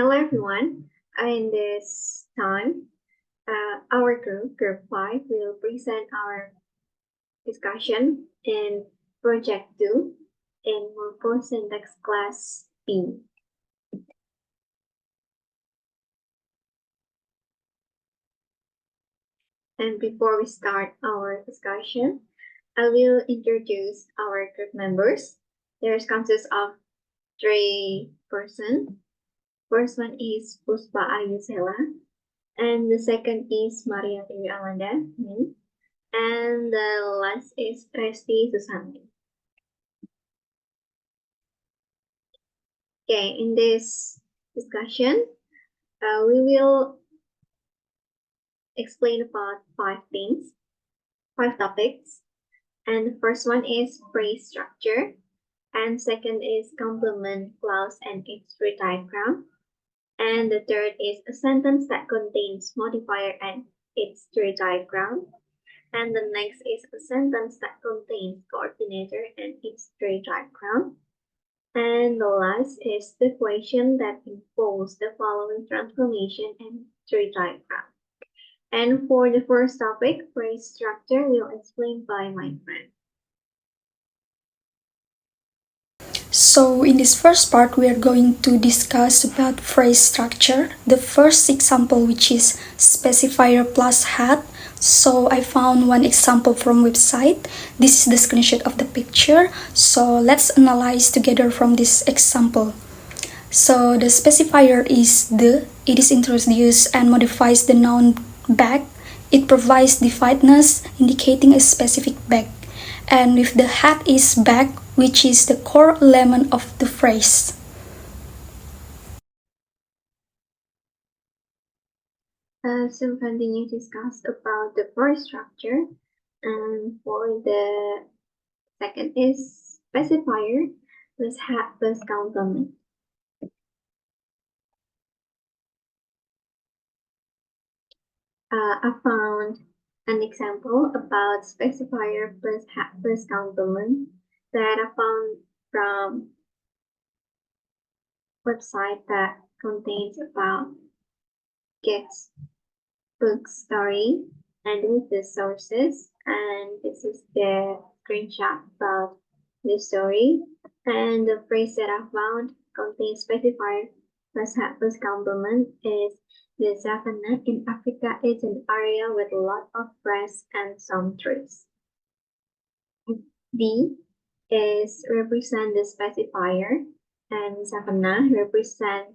Hello everyone. In this time, our group 5, will present our discussion in Project 2 in Morphosyntax Class B. And before we start our discussion, I will introduce our group members. There consists of 3 persons. First one is Puspa Ayusela, and the second is Maria Dewi Alanda, me. And the last is Resti Susanti. Okay, in this discussion, we will explain about 5 topics. And the first one is phrase structure. And second is complement clause and its tree diagram. And the third is a sentence that contains modifier and its tree diagram. And the next is a sentence that contains coordinator and its tree diagram. And the last is the equation that involves the following transformation and tree diagram. And for the first topic, phrase structure will explain by my friend. So in this first part, we are going to discuss about phrase structure. The first example, which is specifier plus hat. So I found one example from website. This is the screenshot of the picture. So let's analyze together from this example. So the specifier is the. It is introduced and modifies the noun bag. It provides definiteness, indicating a specific bag. And if the hat is bag, which is the core element of the phrase. So continue to discuss about the phrase structure. And for the second is specifier plus hat plus complement. I found an example about specifier plus hat plus complement that I found from website that contains about Gett's book story, and this is the sources, and this is the screenshot about the story, and the phrase that I found contains specifier plus hat plus complement is the savannah in Africa is an area with a lot of grass and some trees. D is represent the specifier, and savannah represent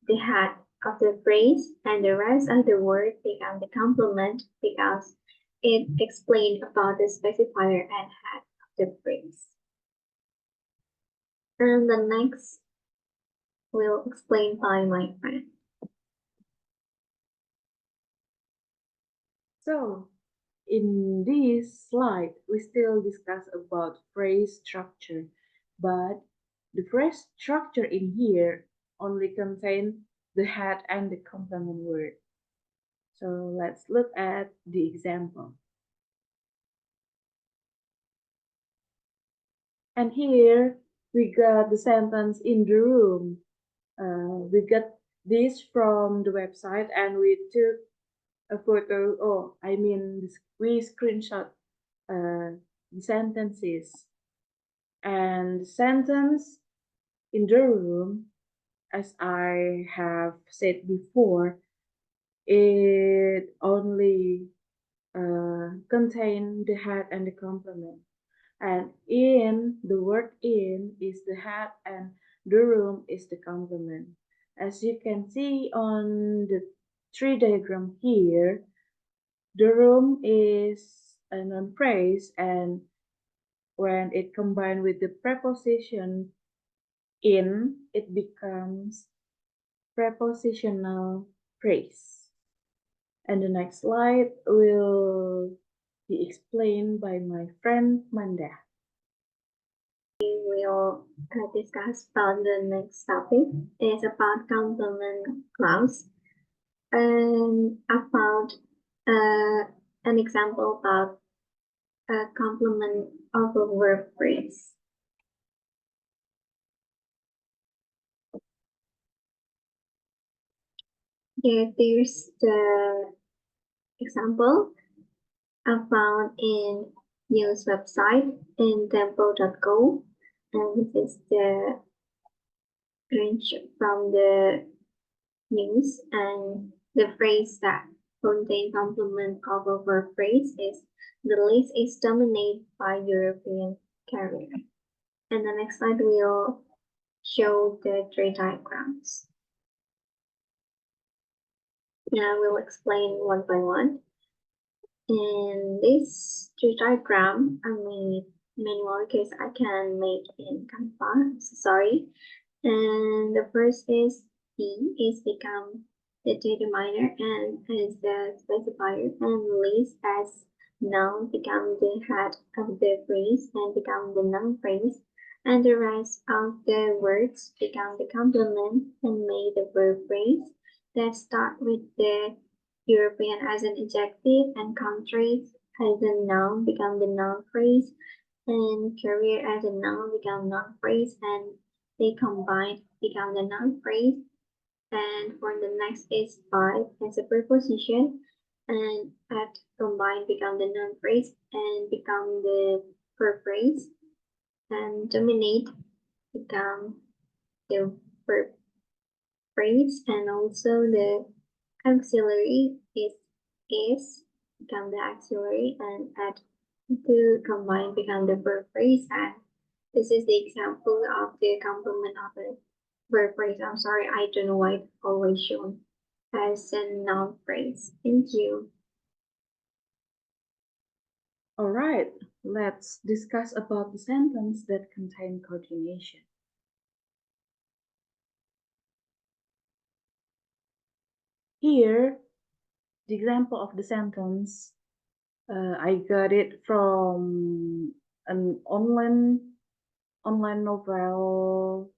the hat of the phrase, and the rest of the word become the complement because it explained about the specifier and hat of the phrase. And the next will explain by my friend. So, in this slide, we still discuss about phrase structure, but the phrase structure in here only contain the head and the complement word. So let's look at the example. And here we got the sentence in the room. We got this from the website and we took a photo, we screenshot the sentences. And the sentence in the room, as I have said before, it only contain the head and the complement. And in, the word in is the head and the room is the complement. As you can see on the tree diagram here, the room is a noun phrase, and when it combined with the preposition in, it becomes prepositional phrase. And the next slide will be explained by my friend Manda. We will discuss about the next topic. It's about complement clause. And I found an example about a complement of a verb phrase. Here, there's the example I found in news website in tempo.co, and this is the screenshot from the news, and the phrase that contain complement of a verb phrase is the list is dominated by European carrier. And the next slide will show the three diagrams. Now we'll explain one by one. In this tree diagram, I made manual because I can make in Canva. Sorry. And the first is B is become the determiner and is the specifier, and list as noun become the head of the phrase and become the noun phrase, and the rest of the words become the complement and make the verb phrase that start with the European as an adjective and countries as a noun become the noun phrase, and career as a noun become noun phrase, and they combine become the noun phrase. And for the next is five as a preposition, and at combine become the noun phrase and become the verb phrase, and dominate become the verb phrase, and also the auxiliary is become the auxiliary, and add to combine become the verb phrase. And this is the example of the complement of a verb phrase. I'm sorry, I don't know why it's always shown as a noun phrase. Thank you. Alright, let's discuss about the sentence that contain coordination. Here, the example of the sentence, I got it from an online novel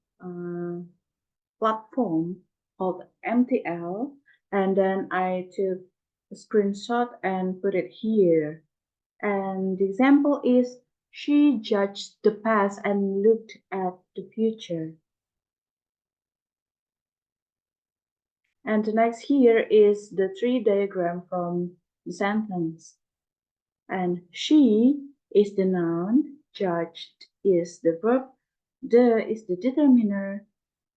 platform called MTL, and then I took a screenshot and put it here. And the example is, she judged the past and looked at the future. And the next here is the tree diagram from the sentence. And she is the noun, judged is the verb, the is the determiner,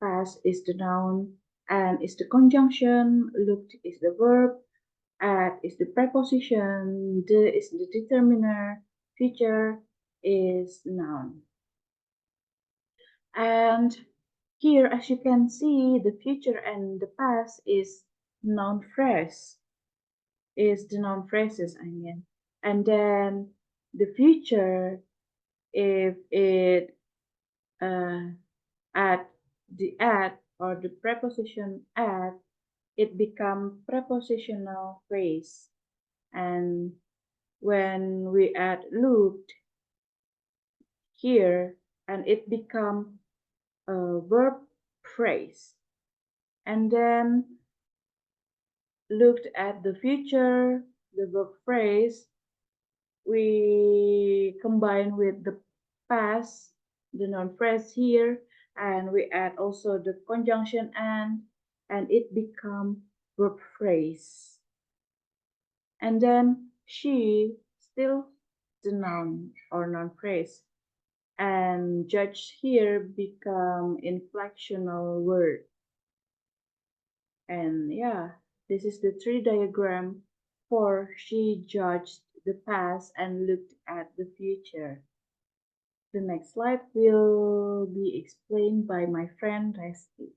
past is the noun, and is the conjunction, looked is the verb, at is the preposition, the is the determiner, future is the noun. And here, as you can see, the future and the past is noun phrase, is the noun phrases, I mean. And then the future, if it at the at or the preposition at, it become prepositional phrase. And when we add looked here, and it become a verb phrase. And then looked at the future, the verb phrase, we combine with the past, the noun phrase here, and we add also the conjunction and it become verb phrase. And then she still the noun or noun phrase, and judge here become inflectional word. And yeah, this is the tree diagram for she judged the past and looked at the future. The next slide will be explained by my friend Resti.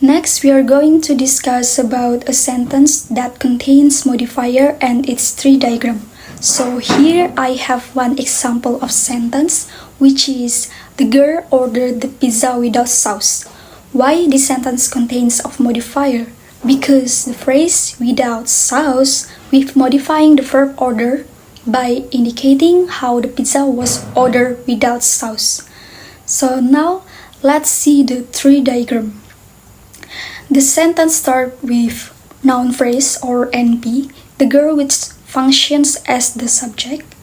Next, we are going to discuss about a sentence that contains modifier and its tree diagram. So here I have one example of sentence, which is the girl ordered the pizza without sauce. Why this sentence contains of modifier? Because the phrase without sauce with modifying the verb order by indicating how the pizza was ordered without sauce. So now let's see the tree diagram. The sentence starts with noun phrase or NP, the girl which functions as the subject,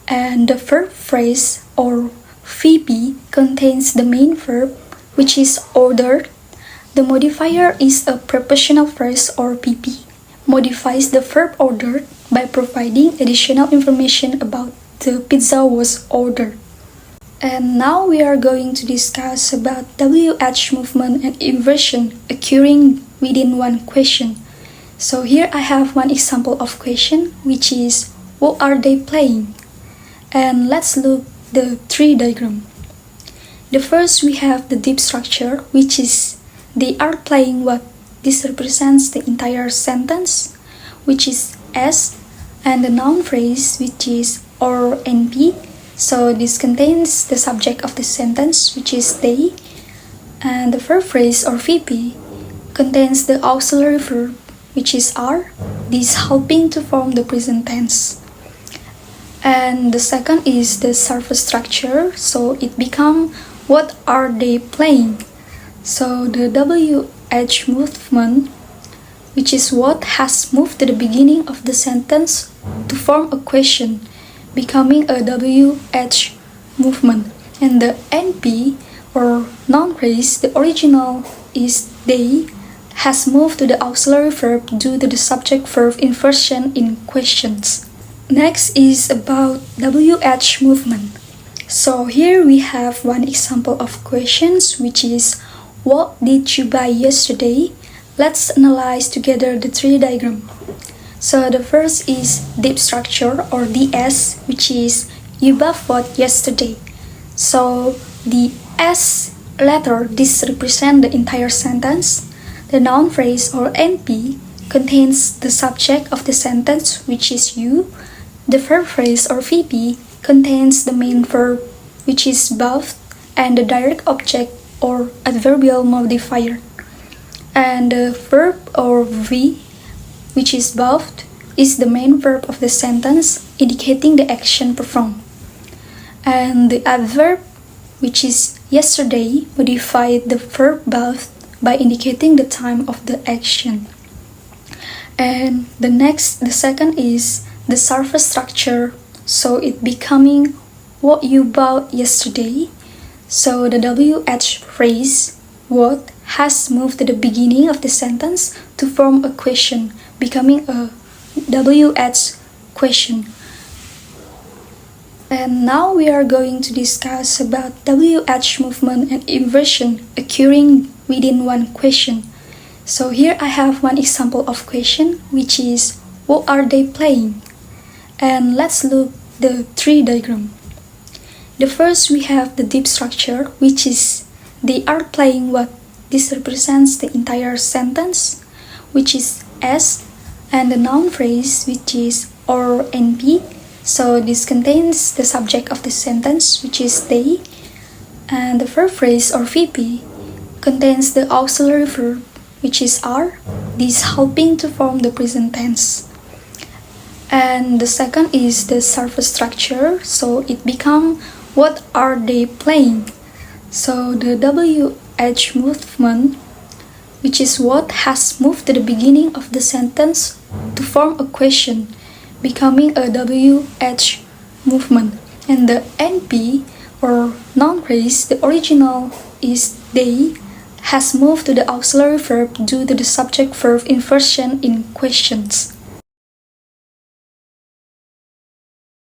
and the verb phrase or VP contains the main verb which is ordered, The modifier is a prepositional phrase or PP, modifies the verb ordered by providing additional information about the pizza was ordered. And now we are going to discuss about WH movement and inversion occurring within one question. So here I have one example of question, which is what are they playing? And let's look the tree diagram. The first we have the deep structure, which is they are playing what? This represents the entire sentence, which is S, and the noun phrase, which is or NP. So this contains the subject of the sentence, which is they, and the verb phrase or VP contains the auxiliary verb, which is are, this helping to form the present tense. And the second is the surface structure, so it becomes what are they playing? So the WH movement, which is what has moved to the beginning of the sentence to form a question, becoming a WH movement. And the NP or noun phrase, the original is they, has moved to the auxiliary verb due to the subject-verb inversion in questions. Next is about WH movement. So here we have one example of questions, which is what did you buy yesterday? Let's analyze together the tree diagram. So the first is deep structure or DS, which is you bought what yesterday. So the S letter, this represents the entire sentence. The noun phrase or NP contains the subject of the sentence, which is you. The verb phrase or VP contains the main verb, which is bought, and the direct object or adverbial modifier. And the verb or V, which is bought, is the main verb of the sentence, indicating the action performed. And the adverb, which is yesterday, modified the verb bought by indicating the time of the action. And the second is the surface structure, so it becoming what you bought yesterday. So the WH phrase, what, has moved to the beginning of the sentence to form a question, becoming a WH question. And now we are going to discuss about WH movement and inversion occurring within one question. So here I have one example of question, which is what are they playing? And let's look the tree diagram. The first we have the deep structure, which is they are playing what? This represents the entire sentence, which is S, and the noun phrase, which is or NP. So this contains the subject of the sentence, which is they, and the verb phrase or VP contains the auxiliary verb, which is are, this helping to form the present tense. And the second is the surface structure, so it becomes what are they playing? So the WH movement, which is what has moved to the beginning of the sentence to form a question, becoming a WH movement. And the NP or noun phrase, the original is they, has moved to the auxiliary verb due to the subject-verb inversion in questions.